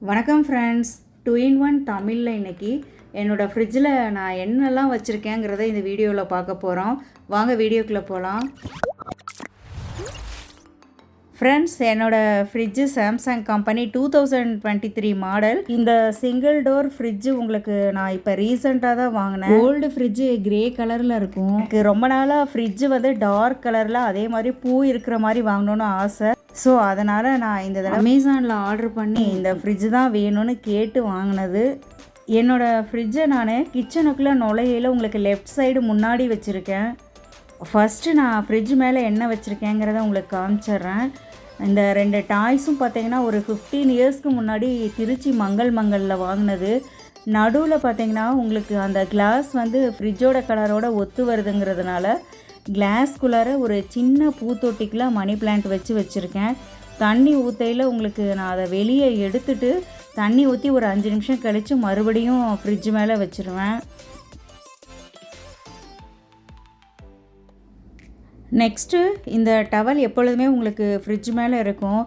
வணக்கம் friends, 2 in 1 தமிழில் இன்றைக்கி என்னோடய ஃப்ரிட்ஜில் நான் என்னெல்லாம் வச்சுருக்கேங்கிறத இந்த வீடியோவில் பார்க்க போகிறோம். வாங்க வீடியோக்குள்ளே போகலாம். ஃப்ரெண்ட்ஸ், என்னோடய ஃப்ரிட்ஜு சாம்சங் கம்பெனி 2023 மாடல். இந்த சிங்கிள் டோர் ஃப்ரிட்ஜு உங்களுக்கு நான் இப்போ ரீசெண்டாக தான் வாங்கினேன். ஓல்டு ஃப்ரிட்ஜு கிரே கலரில் இருக்கும். எனக்கு ரொம்ப நாளாக ஃப்ரிட்ஜு வந்து டார்க் கலரில் அதே மாதிரி பூ இருக்கிற மாதிரி வாங்கணுன்னு ஆசை. ஸோ அதனால் நான் இந்த தடவை அமேசானில் ஆர்டர் பண்ணி இந்த ஃப்ரிட்ஜு தான் வேணும்னு கேட்டு வாங்கினது. என்னோடய ஃப்ரிட்ஜை நான் கிச்சனுக்குள்ளே நுழையில உங்களுக்கு லெஃப்ட் சைடு முன்னாடி வச்சுருக்கேன். ஃபஸ்ட்டு நான் ஃப்ரிட்ஜ் மேலே என்ன வச்சுருக்கேங்கிறத உங்களுக்கு காமிச்சிட்றேன். இந்த 2 டாய்ஸும் பார்த்தீங்கன்னா ஒரு 15 இயர்ஸ்க்கு முன்னாடி திருச்சி மங்களில் வாங்கினது. நடுவில் பார்த்தீங்கன்னா உங்களுக்கு அந்த கிளாஸ் வந்து ஃப்ரிட்ஜோட கலரோட ஒத்து வருதுங்கிறதுனால கிளாஸ்குள்ளார ஒரு சின்ன பூத்தொட்டிக்குள்ள மணி பிளான்ட் வச்சுருக்கேன். தண்ணி ஊற்றையில் உங்களுக்கு நான் அதை வெளியே எடுத்துட்டு தண்ணி ஊற்றி ஒரு 5 நிமிஷம் கழித்து மறுபடியும் ஃப்ரிட்ஜ் மேலே வச்சுருவேன். நெக்ஸ்ட்டு இந்த டவல் எப்பொழுதுமே உங்களுக்கு ஃப்ரிட்ஜ் மேலே இருக்கும்.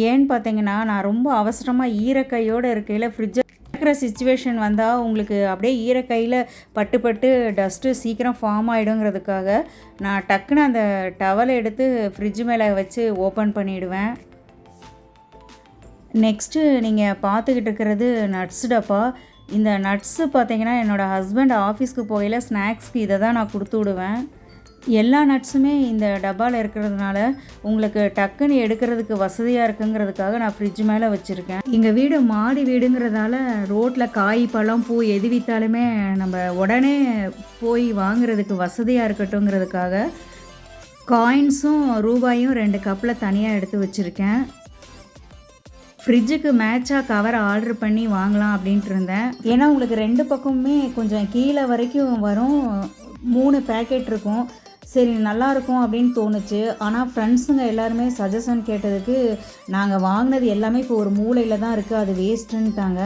ஏன்னு பார்த்தீங்கன்னா நான் ரொம்ப அவசரமாக ஈரக்கையோடு இருக்கையில் ஃப்ரிட்ஜை இருக்கிற சுச்சுவேஷன் வந்தால் உங்களுக்கு அப்படியே ஈரக்கையில் பட்டு டஸ்ட்டு சீக்கிரம் ஃபார்ம் ஆகிடுங்கிறதுக்காக நான் டக்குன்னு அந்த டவலை எடுத்து ஃப்ரிட்ஜ் மேலே வச்சு ஓப்பன் பண்ணிவிடுவேன். நெக்ஸ்ட்டு நீங்கள் பார்த்துக்கிட்டு இருக்கிறது நட்ஸ் டப்பா. இந்த நட்ஸு பார்த்தீங்கன்னா என்னோடய ஹஸ்பண்ட் ஆஃபீஸ்க்கு போகையில் ஸ்நாக்ஸ்க்கு இதை தான் நான் கொடுத்து விடுவேன். எல்லா நட்ஸுமே இந்த டப்பாவில் இருக்கிறதுனால உங்களுக்கு டக்குன்னு எடுக்கிறதுக்கு வசதியாக இருக்குங்கிறதுக்காக நான் ஃப்ரிட்ஜ் மேலே வச்சுருக்கேன். எங்கள் வீடு மாடி வீடுங்கிறதால ரோட்டில் காய் பழம் பூ எது விற்றாலுமே நம்ம உடனே போய் வாங்குறதுக்கு வசதியாக இருக்கட்டுங்கிறதுக்காக காயின்ஸும் ரூபாயும் 2 கப்பில் தனியாக எடுத்து வச்சுருக்கேன். ஃப்ரிட்ஜுக்கு மேட்சாக கவர் ஆர்டர் பண்ணி வாங்கலாம் அப்படின்ட்டு இருந்தேன். ஏன்னா உங்களுக்கு 2 பக்கமுமே கொஞ்சம் கீழே வரைக்கும் வரும். 3 பேக்கெட் இருக்கும். சரி நல்லாயிருக்கும் அப்படின்னு தோணுச்சு. ஆனால் ஃப்ரெண்ட்ஸுங்க எல்லாருமே சஜஷன் கேட்டதுக்கு நாங்கள் வாங்கினது எல்லாமே இப்போ ஒரு மூலையில் தான் இருக்குது, அது வேஸ்ட்டுன்ட்டாங்க.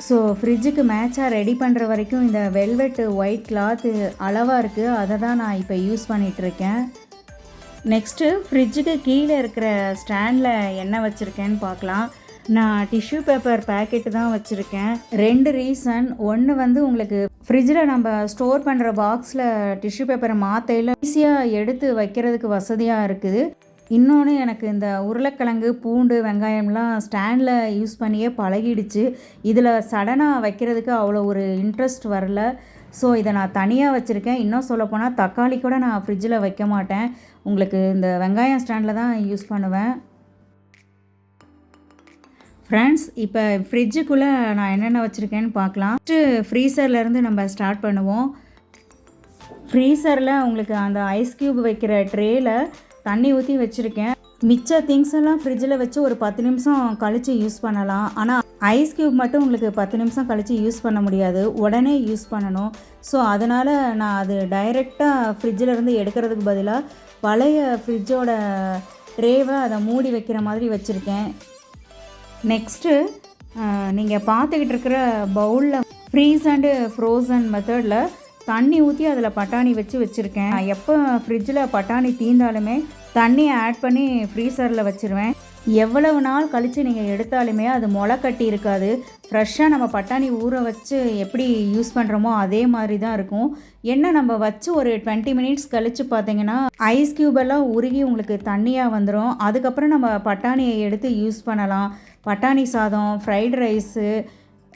ஸோ ஃப்ரிட்ஜுக்கு மேட்சாக ரெடி பண்ணுற வரைக்கும் இந்த வெல்வெட் ஒயிட் கிளாத்து அளவாக இருக்குது, அதை தான் நான் இப்போ யூஸ் பண்ணிகிட்ருக்கேன். நெக்ஸ்ட்டு ஃப்ரிட்ஜுக்கு கீழே இருக்கிற ஸ்டாண்டில் என்ன வச்சுருக்கேன்னு பார்க்கலாம். நான் டிஷ்யூ பேப்பர் பேக்கெட்டு தான் வச்சுருக்கேன். 2 ரீசன். ஒன்று வந்து உங்களுக்கு ஃப்ரிட்ஜில் நம்ம ஸ்டோர் பண்ணுற பாக்ஸில் டிஷ்யூ பேப்பரை மாற்றையில் ஈஸியாக எடுத்து வைக்கிறதுக்கு வசதியாக இருக்குது. இன்னொன்று எனக்கு இந்த உருளைக்கிழங்கு பூண்டு வெங்காயம்லாம் ஸ்டாண்டில் யூஸ் பண்ணியே பழகிடுச்சு. இதில் சடனாக வைக்கிறதுக்கு அவ்வளோ ஒரு இன்ட்ரெஸ்ட் வரல. ஸோ இதை நான் தனியாக வச்சுருக்கேன். இன்னும் சொல்லப்போனால் தக்காளி கூட நான் ஃப்ரிட்ஜில் வைக்க மாட்டேன். உங்களுக்கு இந்த வெங்காயம் ஸ்டாண்டில் தான் யூஸ் பண்ணுவேன். ஃப்ரெண்ட்ஸ், இப்போ ஃப்ரிட்ஜுக்குள்ளே நான் என்னென்ன வச்சுருக்கேன்னு பார்க்கலாம். ஃபஸ்ட்டு ஃப்ரீசர்லேருந்து நம்ம ஸ்டார்ட் பண்ணுவோம். ஃப்ரீசரில் உங்களுக்கு அந்த ஐஸ் க்யூப் வைக்கிற ட்ரேயில் தண்ணி ஊற்றி வச்சுருக்கேன். மிச்ச திங்ஸ் எல்லாம் ஃப்ரிட்ஜில் வச்சு ஒரு 10 நிமிஷம் கழித்து யூஸ் பண்ணலாம். ஆனால் ஐஸ் க்யூப் மட்டும் உங்களுக்கு 10 நிமிஷம் கழித்து யூஸ் பண்ண முடியாது, உடனே யூஸ் பண்ணணும். ஸோ அதனால் நான் அது டைரெக்டாக ஃப்ரிட்ஜிலேருந்து எடுக்கிறதுக்கு பதிலாக பழைய ஃப்ரிட்ஜோட ட்ரேவை அதை மூடி வைக்கிற மாதிரி வச்சுருக்கேன். நெக்ஸ்ட்டு நீங்கள் பார்த்துக்கிட்டு இருக்கிற பவுலில் ஃப்ரீஸ் அண்டு ஃப்ரோசன் மெத்தடில் தண்ணி ஊற்றி அதில் பட்டாணி வச்சுருக்கேன். எப்போ ஃப்ரிட்ஜில் பட்டாணி தீர்ந்தாலுமே தண்ணியை ஆட் பண்ணி ஃப்ரீசரில் வச்சுருவேன். எவ்வளவு நாள் கழித்து நீங்கள் எடுத்தாலுமே அது முளை கட்டி இருக்காது. ஃப்ரெஷ்ஷாக நம்ம பட்டாணி ஊற வச்சு எப்படி யூஸ் பண்ணுறோமோ அதே மாதிரி தான் இருக்கும். என்ன நம்ம வச்சு ஒரு 20 மினிட்ஸ் கழித்து பார்த்தீங்கன்னா ஐஸ் க்யூபெல்லாம் உருகி உங்களுக்கு தண்ணியாக வந்துடும். அதுக்கப்புறம் நம்ம பட்டாணியை எடுத்து யூஸ் பண்ணலாம். பட்டாணி சாதம், ஃப்ரைட் ரைஸு,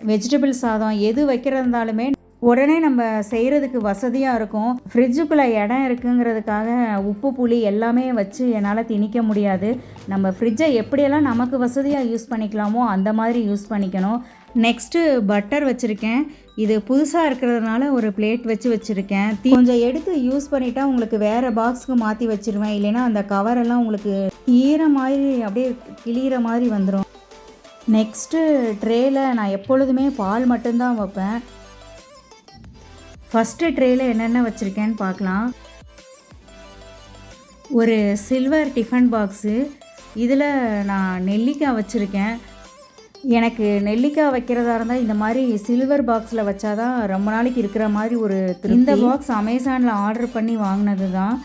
வெஜிடபிள் சாதம் எது வைக்கிறதாலுமே உடனே நம்ம செய்கிறதுக்கு வசதியாக இருக்கும். ஃப்ரிட்ஜுக்குள்ளே இடம் இருக்குங்கிறதுக்காக உப்பு புளி எல்லாமே வச்சு என்னால் திணிக்க முடியாது. நம்ம ஃப்ரிட்ஜை எப்படியெல்லாம் நமக்கு வசதியாக யூஸ் பண்ணிக்கலாமோ அந்த மாதிரி யூஸ் பண்ணிக்கணும். நெக்ஸ்ட்டு பட்டர் வச்சுருக்கேன். இது புதுசாக இருக்கிறதுனால ஒரு பிளேட் வச்சுருக்கேன். கொஞ்சம் எடுத்து யூஸ் பண்ணிட்டா உங்களுக்கு வேறு பாக்ஸுக்கு மாற்றி வச்சுருவேன். இல்லைன்னா அந்த கவரெல்லாம் உங்களுக்கு ஈர மாதிரி அப்படியே கிளியிற மாதிரி வந்துடும். நெக்ஸ்ட்டு ட்ரேயில் நான் எப்பொழுதுமே பால் மட்டும்தான் வைப்பேன். ஃபஸ்ட்டு ட்ரேயில் என்னென்ன வச்சுருக்கேன்னு பார்க்கலாம். ஒரு சில்வர் டிஃபன் பாக்ஸு, இதில் நான் நெல்லிக்காய் வச்சுருக்கேன். எனக்கு நெல்லிக்காய் வைக்கிறதா இருந்தால் இந்த மாதிரி சில்வர் பாக்ஸில் வச்சாதான் ரொம்ப நாளைக்கு இருக்கிற மாதிரி ஒரு இந்த பாக்ஸ் அமேசானில் ஆர்டர் பண்ணி வாங்கினது தான்.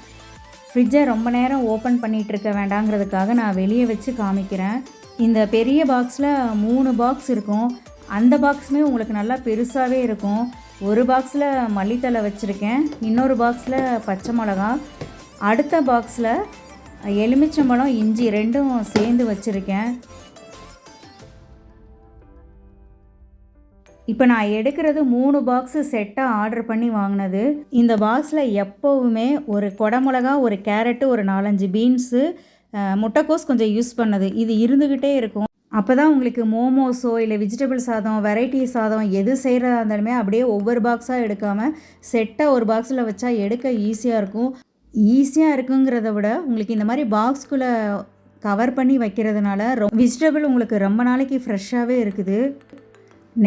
ஃப்ரிட்ஜை ரொம்ப நேரம் ஓப்பன் பண்ணிகிட்டு இருக்க வேண்டாங்கிறதுக்காக நான் வெளியே வச்சு காமிக்கிறேன். இந்த பெரிய பாக்ஸில் 3 பாக்ஸ் இருக்கும். அந்த பாக்ஸுமே உங்களுக்கு நல்லா பெருசாகவே இருக்கும். ஒரு பாக்ஸில் மல்லித்தழை வச்சுருக்கேன், இன்னொரு பாக்ஸில் பச்சை மிளகா, அடுத்த பாக்ஸில் எலுமிச்சம்பழம், இஞ்சி 2ம் சேர்ந்து வச்சுருக்கேன். இப்போ நான் எடுக்கிறது 3 பாக்ஸு செட்டாக ஆர்டர் பண்ணி வாங்கினது. இந்த பாக்ஸில் எப்போவுமே ஒரு குடமிளகா, ஒரு கேரட்டு, ஒரு 4-5 பீன்ஸு, முட்டைக்கோஸ் கொஞ்சம் யூஸ் பண்ணது இது இருந்துக்கிட்டே இருக்கும். அப்போ தான் உங்களுக்கு மோமோஸோ இல்லை வெஜிடபிள் சாதம், வெரைட்டி சாதம் எது செய்கிறதா இருந்தாலுமே அப்படியே ஒவ்வொரு பாக்ஸாக எடுக்காமல் செட்டாக ஒரு பாக்ஸில் வச்சா எடுக்க ஈஸியாக இருக்கும். ஈஸியாக இருக்குங்கிறத விட உங்களுக்கு இந்த மாதிரி பாக்ஸ்குள்ளே கவர் பண்ணி வைக்கிறதுனால வெஜிடபிள் உங்களுக்கு ரொம்ப நாளைக்கு ஃப்ரெஷ்ஷாகவே இருக்குது.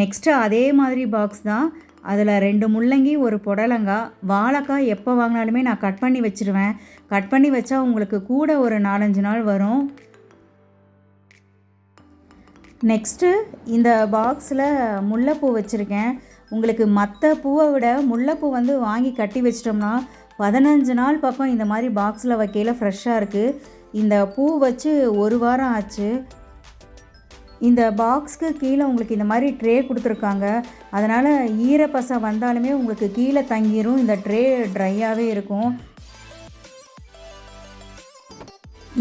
நெக்ஸ்ட்டு அதே மாதிரி பாக்ஸ் தான். அதில் 2 முள்ளங்கி, ஒரு புடலங்காய், வாழைக்காய் எப்போ வாங்கினாலுமே நான் கட் பண்ணி வச்சுருவேன். கட் பண்ணி வச்சா உங்களுக்கு கூட ஒரு 4-5 நாள் வரும். நெக்ஸ்ட்டு இந்த பாக்ஸில் முல்லைப்பூ வச்சுருக்கேன். உங்களுக்கு மற்ற பூவை விட முல்லைப்பூ வந்து வாங்கி கட்டி வச்சிட்டோம்னா 15 நாள் பக்கம் இந்த மாதிரி பாக்ஸில் வைக்கையில் ஃப்ரெஷ்ஷாக இருக்குது. இந்த பூ வச்சு 1 வாரம் ஆச்சு. இந்த பாக்ஸ்க்கு கீழே உங்களுக்கு இந்த மாதிரி ட்ரே கொடுத்துருக்காங்க. அதனால் ஈரப்பசை வந்தாலுமே உங்களுக்கு கீழே தங்கிரும். இந்த ட்ரே ட்ரையாகவே இருக்கும்.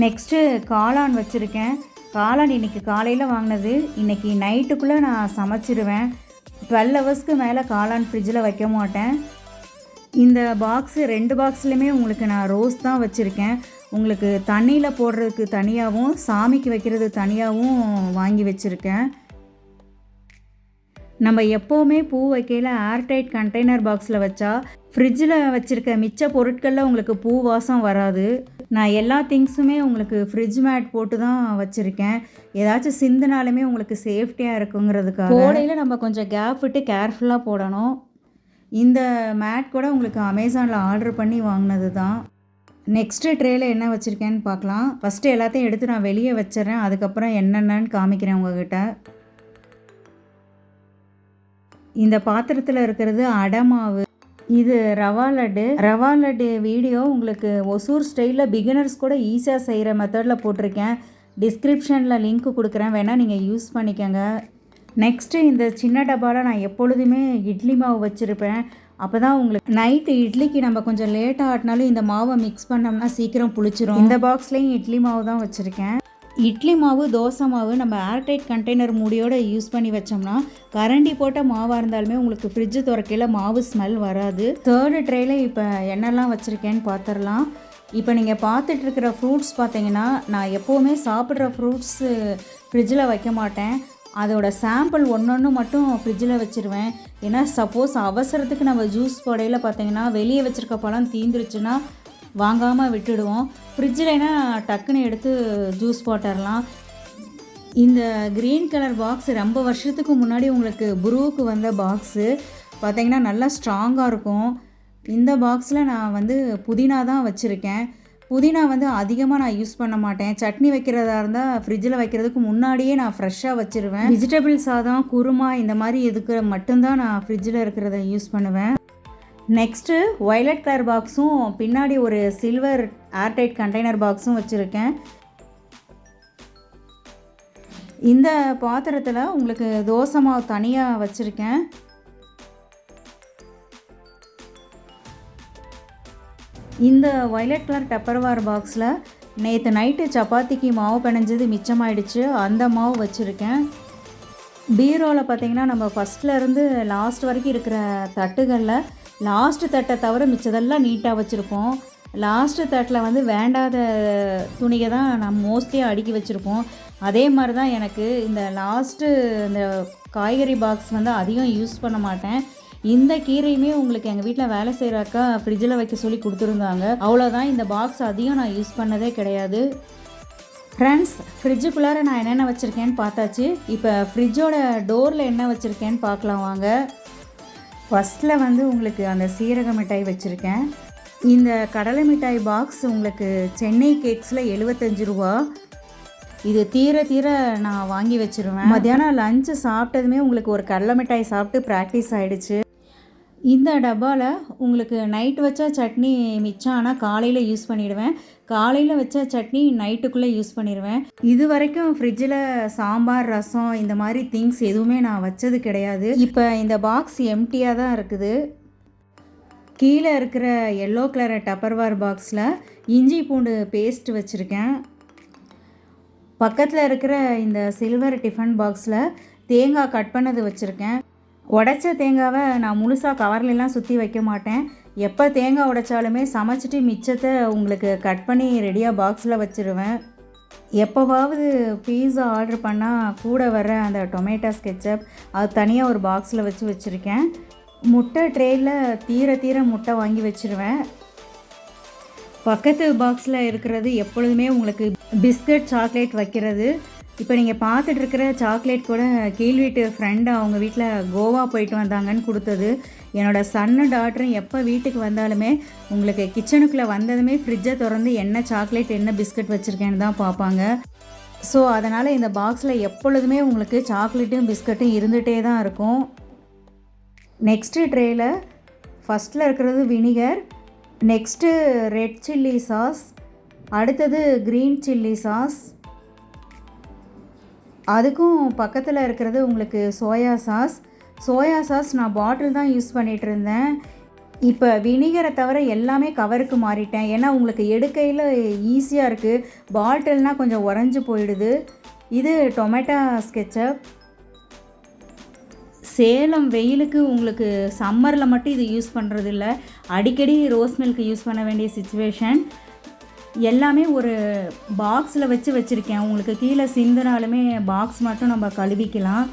நெக்ஸ்ட்டு காளான் வச்சுருக்கேன். காளான் இன்றைக்கி காலையில் வாங்கினது. இன்றைக்கி நைட்டுக்குள்ளே நான் சமைச்சிருவேன். 12 ஹவர்ஸ்க்கு மேலே காளான் ஃப்ரிட்ஜில் வைக்க மாட்டேன். இந்த பாக்ஸு 2 பாக்ஸ்லையுமே உங்களுக்கு நான் ரோஸ் தான் வச்சுருக்கேன். உங்களுக்கு தண்ணியில் போடுறதுக்கு தனியாகவும் சாமிக்கு வைக்கிறது தனியாகவும் வாங்கி வச்சுருக்கேன். நம்ம எப்போவுமே பூ வைக்கையில் ஏர்டைட் கண்டெய்னர் பாக்ஸில் வச்சா ஃப்ரிட்ஜில் வச்சுருக்க மிச்ச பொருட்களில் உங்களுக்கு பூ வாசம் வராது. நான் எல்லா திங்ஸுமே உங்களுக்கு ஃப்ரிட்ஜ் மேட் போட்டு தான் வச்சுருக்கேன். ஏதாச்சும் சிந்தினாலுமே உங்களுக்கு சேஃப்டியாக இருக்குங்கிறதுக்காக. கோடையில் நம்ம கொஞ்சம் கேப் விட்டு கேர்ஃபுல்லாக போடணும். இந்த மேட் கூட உங்களுக்கு அமேசானில் ஆர்டர் பண்ணி வாங்கினது தான். நெக்ஸ்ட்டு ட்ரேயில் என்ன வச்சுருக்கேன்னு பார்க்கலாம். ஃபஸ்ட்டு எல்லாத்தையும் எடுத்து நான் வெளியே வச்சிடறேன். அதுக்கப்புறம் என்னென்னு காமிக்கிறேன் உங்ககிட்ட. இந்த பாத்திரத்தில் இருக்கிறது அடை மாவு. இது ரவா லட்டு. ரவா லட்டு வீடியோ உங்களுக்கு ஒசூர் ஸ்டைலில் பிகினர்ஸ் கூட ஈஸியாக செய்கிற மெத்தடில் போட்டிருக்கேன். டிஸ்கிரிப்ஷனில் லிங்க் கொடுக்குறேன், வேணால் நீங்கள் யூஸ் பண்ணிக்கோங்க. நெக்ஸ்ட்டு இந்த சின்ன டப்பாவில் நான் எப்பொழுதுமே இட்லி மாவு வச்சுருப்பேன். அப்போ தான் உங்களுக்கு நைட்டு இட்லிக்கு நம்ம கொஞ்சம் லேட்டாக ஆட்டினாலும் இந்த மாவை மிக்ஸ் பண்ணோம்னா சீக்கிரம் புளிச்சிரும். இந்த பாக்ஸ்லேயும் இட்லி மாவு தான் வச்சுருக்கேன். இட்லி மாவு, தோசை மாவு நம்ம ஏர்டைட் கண்டெய்னர் மூடியோடு யூஸ் பண்ணி வச்சோம்னா கரண்டி போட்ட மாவாக இருந்தாலுமே உங்களுக்கு ஃப்ரிட்ஜு திறக்கையில் மாவு ஸ்மெல் வராது. 3rd ட்ரேயில் இப்போ என்னெல்லாம் வச்சுருக்கேன்னு பார்த்துடலாம். இப்போ நீங்கள் பார்த்துட்ருக்கிற ஃப்ரூட்ஸ் பார்த்தீங்கன்னா, நான் எப்போவுமே சாப்பிட்ற ஃப்ரூட்ஸு ஃப்ரிட்ஜில் வைக்க மாட்டேன். அதோட சாம்பிள் ஒன்று மட்டும் ஃப்ரிட்ஜில் வச்சுருவேன். ஏன்னா சப்போஸ் அவசரத்துக்கு நம்ம ஜூஸ் போடையில் பார்த்தீங்கன்னா வெளியே வச்சுருக்க பழம் தீந்துருச்சுன்னா வாங்காமல் விட்டுடுவோம். ஃப்ரிட்ஜில்னா டக்குன்னு எடுத்து ஜூஸ் போட்டுடலாம். இந்த க்ரீன் கலர் பாக்ஸ் ரொம்ப வருஷத்துக்கு முன்னாடி உங்களுக்கு புருவுக்கு வந்த பாக்ஸு பார்த்தீங்கன்னா நல்லா ஸ்ட்ராங்காக இருக்கும். இந்த பாக்ஸில் நான் வந்து புதினா தான் வச்சுருக்கேன். புதினா வந்து அதிகமாக நான் யூஸ் பண்ண மாட்டேன். சட்னி வைக்கிறதா இருந்தால் ஃப்ரிட்ஜில் வைக்கிறதுக்கு முன்னாடியே நான் ஃப்ரெஷ்ஷாக வச்சுருவேன். வெஜிடபிள் சாதம், குருமா இந்த மாதிரி இதுக்கு மட்டும்தான் நான் ஃப்ரிட்ஜில் இருக்கிறத யூஸ் பண்ணுவேன். நெக்ஸ்ட்டு வயலட் கலர் பாக்ஸும் பின்னாடி ஒரு சில்வர் ஏர்டைட் கண்டெய்னர் பாக்ஸும் வச்சுருக்கேன். இந்த பாத்திரத்தில் உங்களுக்கு தோசை மாவு தனியாக வச்சுருக்கேன். இந்த வயலட் கலர் டப்பர்வேர் பாக்ஸில் நேற்று நைட்டு சப்பாத்திக்கு மாவு பிணைஞ்சது மிச்சமாயிடுச்சு. அந்த மாவு வச்சுருக்கேன். பீரோவில் பார்த்திங்கன்னா நம்ம ஃபஸ்ட்லேருந்து லாஸ்ட் வரைக்கும் இருக்கிற தட்டுகளில் லாஸ்ட்டு தட்டை தவிர மிச்சதெல்லாம் நீட்டாக வச்சுருப்போம். லாஸ்ட்டு தட்டில் வந்து வேண்டாத துணியை தான் நான் மோஸ்ட்லி அடுக்கி வச்சுருப்போம். அதே மாதிரி தான் எனக்கு இந்த லாஸ்ட்டு இந்த காய்கறி பாக்ஸ் வந்து அதிகம் யூஸ் பண்ண மாட்டேன். இந்த கீரையுமே உங்களுக்கு எங்கள் வீட்டில் வேலை செய்கிற அக்கா ஃப்ரிட்ஜில் வைக்க சொல்லி கொடுத்துருந்தாங்க. அவ்வளோதான், இந்த பாக்ஸ் அதிகம் நான் யூஸ் பண்ணதே கிடையாது. ஃப்ரெண்ட்ஸ், ஃப்ரிட்ஜுக்குள்ளார நான் என்னென்ன வச்சுருக்கேன்னு பார்த்தாச்சு. இப்போ ஃப்ரிட்ஜோட டோரில் என்ன வச்சுருக்கேன்னு பார்க்கலாம் வாங்க. ஃபஸ்ட்டில் வந்து உங்களுக்கு அந்த சீரக மிட்டாய் வச்சுருக்கேன். இந்த கடலை மிட்டாய் பாக்ஸ் உங்களுக்கு சென்னை கேக்ஸில் 75 ரூபா. இது தீர தீர நான் வாங்கி வச்சுருவேன். மத்தியானம் லஞ்சு சாப்பிட்டதுமே உங்களுக்கு ஒரு கடலை மிட்டாய் சாப்பிட்டு ப்ராக்டிஸ் ஆகிடுச்சு. இந்த டப்பாவில் உங்களுக்கு நைட் வச்சா சட்னி மிச்சம் ஆனால் காலையில் யூஸ் பண்ணிவிடுவேன். காலையில் வச்ச சட்னி நைட்டுக்குள்ளே யூஸ் பண்ணிடுவேன். இது வரைக்கும் ஃப்ரிட்ஜில் சாம்பார், ரசம் இந்த மாதிரி திங்ஸ் எதுவுமே நான் வச்சது கிடையாது. இப்போ இந்த பாக்ஸ் எம்டியாக தான் இருக்குது. கீழே இருக்கிற எல்லோ கலர் டப்பர்வேர் பாக்ஸில் இஞ்சி பூண்டு பேஸ்ட் வச்சுருக்கேன். பக்கத்தில் இருக்கிற இந்த சில்வர் டிஃபன் பாக்ஸில் தேங்காய் கட் பண்ணது வச்சுருக்கேன். உடைச்ச தேங்காவை நான் முழுசாக கவர்லாம் சுற்றி வைக்க மாட்டேன். எப்போ தேங்காய் உடைச்சாலுமே சமைச்சிட்டு மிச்சத்தை உங்களுக்கு கட் பண்ணி ரெடியாக பாக்ஸில் வச்சுருவேன். எப்போவாவது பீஸா ஆர்டர் பண்ணால் கூட வர அந்த டொமேட்டோ கெச்சப் அது தனியாக ஒரு பாக்ஸில் வச்சுருக்கேன். முட்டை ட்ரேயில் தீர முட்டை வாங்கி வச்சுருவேன். பக்கத்து பாக்ஸில் இருக்கிறது எப்பொழுதுமே உங்களுக்கு பிஸ்கட் சாக்லேட் வைக்கிறது. இப்போ நீங்கள் பார்த்துட்டு இருக்கிற சாக்லேட் கூட கீழ் வீட்டு ஃப்ரெண்டு அவங்க வீட்டில் கோவா போயிட்டு வந்தாங்கன்னு கொடுத்தது. என்னோடய சன்னு டாட்டரும் எப்போ வீட்டுக்கு வந்தாலுமே உங்களுக்கு கிச்சனுக்குள்ளே வந்ததுமே ஃப்ரிட்ஜை திறந்து என்ன சாக்லேட் என்ன பிஸ்கட் வச்சுருக்கேன்னு தான் பார்ப்பாங்க. ஸோ அதனால் இந்த பாக்ஸில் எப்பொழுதுமே உங்களுக்கு சாக்லேட்டும் பிஸ்கட்டும் இருந்துகிட்டே தான் இருக்கும். நெக்ஸ்ட்டு ட்ரேயில் ஃபஸ்ட்டில் இருக்கிறது vinegar, next red chilli sauce, அடுத்தது க்ரீன் சில்லி சாஸ், அதுக்கும் பக்கத்தில் இருக்கிறது உங்களுக்கு சோயா சாஸ் நான் பாட்டில் தான் யூஸ் பண்ணிகிட்டு இருந்தேன். இப்போ வினிகரை தவிர எல்லாமே கவருக்கு மாறிட்டேன். ஏன்னா உங்களுக்கு எடுக்கையில் ஈஸியாக இருக்குது. பாட்டில்னால் கொஞ்சம் உறைஞ்சி போயிடுது. இது டொமேட்டோ கெச்சப். சேலம் வெயிலுக்கு உங்களுக்கு சம்மரில் மட்டும் இது யூஸ் பண்ணுறதில்ல, அடிக்கடி ரோஸ் மில்க் யூஸ் பண்ண வேண்டிய சிச்சுவேஷன். எல்லாமே ஒரு பாக்ஸில் வச்சுருக்கேன். உங்களுக்கு கீழே சிந்தினாலுமே பாக்ஸ் மட்டும் நம்ம கழுவிக்கலாம்.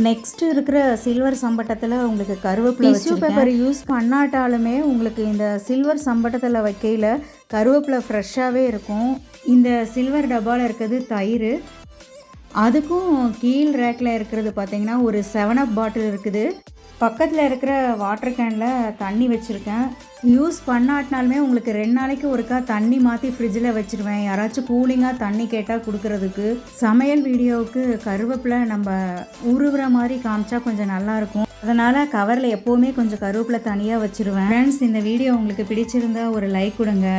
நெக்ஸ்ட்டு இருக்கிற சில்வர் சம்பட்டத்தில் உங்களுக்கு கருவேப்பிலை டிஷ்யூ பேப்பர் யூஸ் பண்ணாட்டாலுமே உங்களுக்கு இந்த சில்வர் சம்பட்டத்தில் வைக்கையில் கருவேப்பிலை ஃப்ரெஷ்ஷாகவே இருக்கும். இந்த சில்வர் டப்பாவில் இருக்கிறது தயிர். அதுக்கும் கீழ் ரேக்கில் இருக்கிறது பார்த்திங்கன்னா ஒரு 7up பாட்டில் இருக்குது. பக்கத்தில் இருக்கிற வாட்டர் கேனில் தண்ணி வச்சுருக்கேன். யூஸ் பண்ணாட்டினாலுமே உங்களுக்கு 2 நாளைக்கு ஒருக்கா தண்ணி மாற்றி ஃப்ரிட்ஜில் வச்சுருவேன், யாராச்சும் கூலிங்காக தண்ணி கேட்டால் கொடுக்கறதுக்கு. சமையல் வீடியோவுக்கு கருவேப்பிலை நம்ம உருவுற மாதிரி காமிச்சா கொஞ்சம் நல்லாயிருக்கும். அதனால் கவரில் எப்போவுமே கொஞ்சம் கருவேப்பிலை தனியாக வச்சுருவேன். ஃப்ரெண்ட்ஸ், இந்த வீடியோ உங்களுக்கு பிடிச்சிருந்தா ஒரு லைக் கொடுங்க,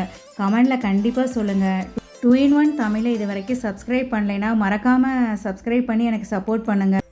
கமெண்டில் கண்டிப்பாக சொல்லுங்கள். 2 in 1 தமிழை இது வரைக்கும் சப்ஸ்கிரைப் பண்ணலைன்னா மறக்காமல் சப்ஸ்கிரைப் பண்ணி எனக்கு சப்போர்ட் பண்ணுங்கள்.